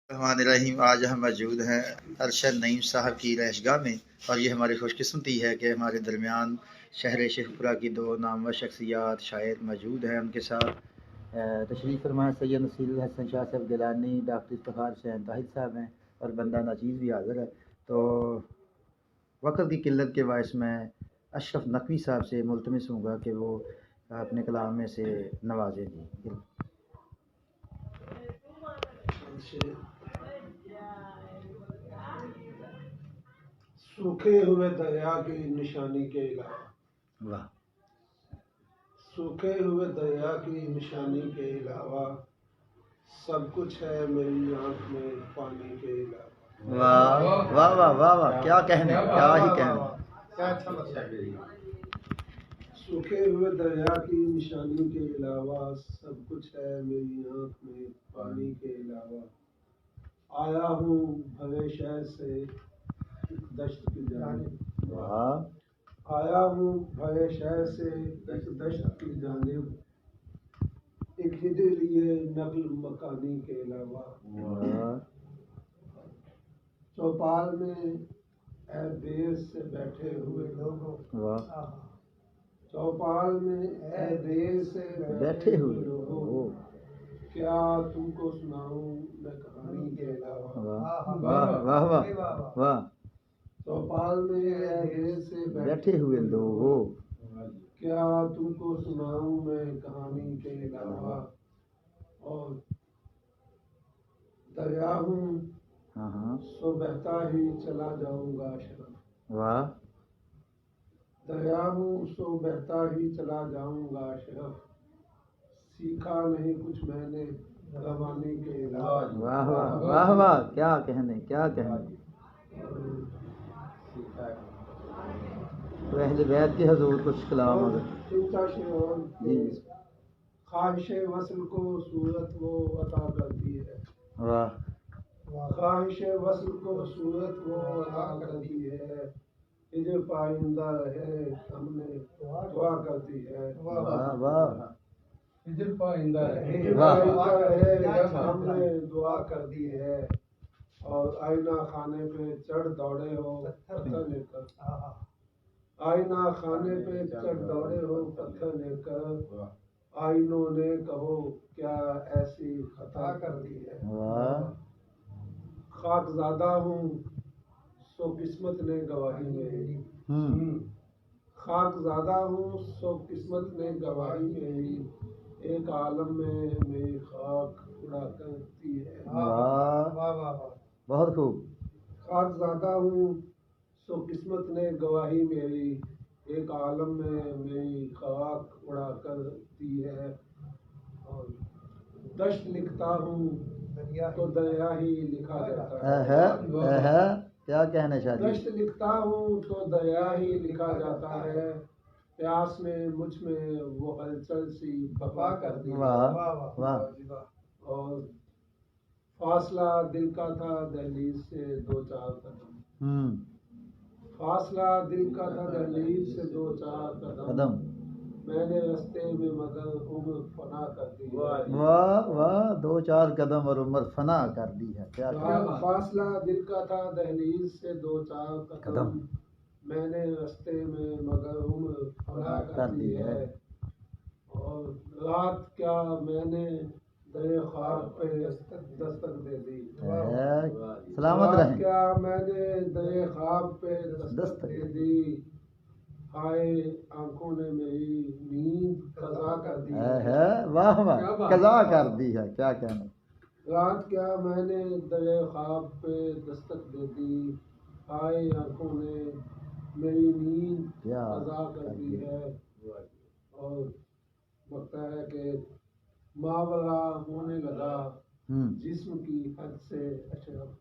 रहीम। आज हम मौजूद हैं अरशद नईम साहब की रहायशगाह में और ये हमारी खुशकिस्मती है कि हमारे दरमियान शहर शेखपुरा की दो नामवर शख्सियात शायर मौजूद हैं। उनके साथ तशरीफ़ फरमा सैयद नसीरुल हसन शाह साहब गिलानी, डॉक्टर इफ्तिखार हुसैन ताहिर साहब हैं और बंदा नाचीज़ भी हाज़िर है। तो वक़्त की किल्लत के बायस मैं अशरफ नकवी साहब से मुल्तमिस हूँगा कि वो अपने कलाम में से नवाजें जी। सूखे हुए दरिया की निशानी के अलावा, वाह, सूखे हुए दरिया की निशानी के अलावा सब कुछ है मेरी आंख में पानी के अलावा। वाह वाह वाह वाह वाह, क्या कहने, क्या ही कहने। सूखे हुए दरिया की निशानी के अलावा सब कुछ है मेरी आंख में पानी के अलावा। आया हूँ भवे शहर से एक दश्त की जानिब, वाह, आया हूँ भवे शहर से एक दश्त की जानिब, एक हिजर लिए नकल मकानी के अलावा। वाह, चौपाल में ऐ देर से बैठे हुए लोगों, वाह, चौपाल में ऐ देर से बैठे हुए लोगों, क्या तुमको सुनाऊं मैं कहानी के अलावा। वाह वाह वाह वाह वाह, चौपाल में ऐ देर से बैठे हुए लोगों, क्या तुमको सुनाऊं मैं कहानी के अलावा। और दरिया हूँ हाँ हाँ, सो बहता ही चला जाऊंगा शरफ, वाह, दरिया हूँ सो बहता ही चला जाऊंगा शरफ, सीखा नहीं कुछ मैंने रवानी के अलावा। वाह वाह वाह वाह, क्या कहने, क्या कहने। तो अहले बैत के हजूर कुछ कलाम अगर चिंता शेर जी। ख्वाहिश वसल को सूरत वो अता करती है, वाह, ख्वाहिश वसल को सूरत वो अता करती है, हिजर पाइंदा है हमने दुआ करती है। वाह वाह, हिजर पाइंदा है हमने दुआ कर दी है। और आईना खाने पे चढ़ दौड़े हो पत्थर लेकर, आईना खाने पे चढ़ दौड़े हो पत्थर लेकर, आईनों ने कहो क्या ऐसी खता कर दी है। वाह, खाकज़ादा हूँ सो किस्मत ने गवाही मेरी, खाकज़ादा हूँ सो किस्मत ने गवाही मेरी, एक आलम में मेरी खाक उड़ा करती है। वाह, बहुत खूब। खाकज़ादा हूँ सो किस्मत ने गवाही मेरी, एक आलम में मेरी खाक उड़ा करती है। और दश्त लिखता हूँ तो दरिया ही लिखा जाता है, क्या कहने शादी। दश्त लिखता हूँ तो दरिया ही लिखा जाता है, प्यास में मुझ में वो हलचल सी खफा कर दी। वाह वाह, और फासला दिल का था दहलीज से दो चार कदम, फासला दिल का था दहलीज से दो चार कदम, मैंने रास्ते में मगर उम्र फना कर दी है। वाह वाह, दो चार कदम और उम्र फना कर दी है। क्या फासला दिल का था दहलीज से दो चार कदम, मैंने रास्ते में मगर उम्र फना कर दी है। और रात क्या मैंने दरे ख्वाब पे दस्तक दे दी, सलामत रहे। क्या मैंने दरे ख्वाब पे दस्तक दे दी, हाय आंखों ने मेरी नींद कज़ा कर दी है। वाह वाह, कज़ा कर दी है। क्या कहना। रात क्या मैंने दरे ख्वाब पे दस्तक दे दी, हाय आंखों ने मेरी नींद कज़ा कर दी है। और लगता है कि मावरा होने लगा जिस्म की हद से अशरफ,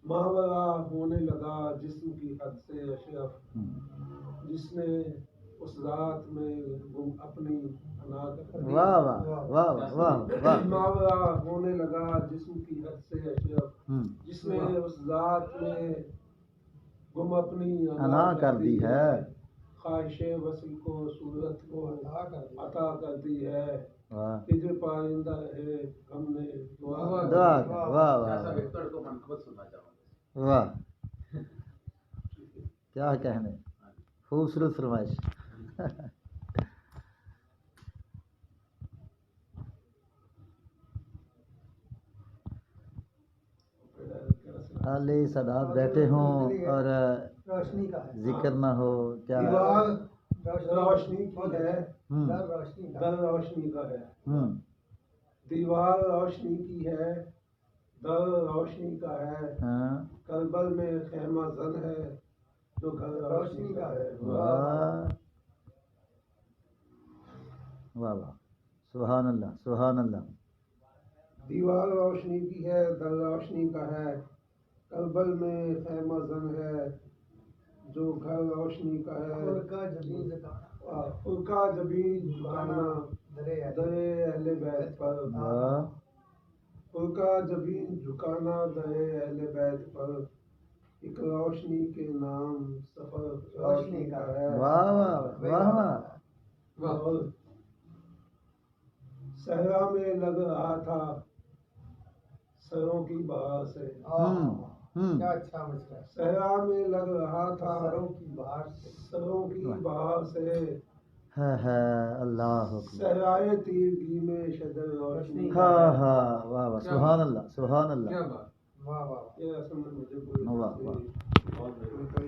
मावरा होने लगा जिस्म की हद से अशरफ, जिसने उस रात में गुम अपनी अना कर दी। वाह वाह वाह वाह वाह, मावरा होने लगा जिस्म की हद से अशरफ, जिसने उस रात में गुम अपनी अना कर दी है, ख्वाहिश वसल को सूरत को अता कर दी है, वाह हिजर पाइंदा है हमने दुआ दुआ वाह वाह वाह क्या कहने खूबसूरत फरमाइश खाली सदात बैठे हों और रोशनी का है जिक्र ना हो क्या दीवार रोशनी की है हम्म दर रोशनी का है हम्म दीवार रोशनी की है दर रोशनी का है हाँ करबल में खेमा जन है जो घर रोशनी का है वाह वाह वाह सुभान अल्लाह सुभान अल्लाह दीवार रोशनी की है दर रोशनी का है करबल में खेमा जन है जो घर रोशनी का है उनका जबीन झुकाना दरे अहले बैत पर उनका जबीन झुकाना दरे अहले बैत पर एक रोशनी के नाम सफर रोशनी का है वाह वाह वाह वाह और सहरा में लग रहा था सरों की बहार से क्या अच्छा मसला सहरा में लग रहा था सरों की बहार से है अल्लाह सहराए तीरगी में शदर रोशनी हाँ हाँ वाह वाह सुभान अल्लाह वाह वाह ये असल में मुझे कोई वाह वाह बहुत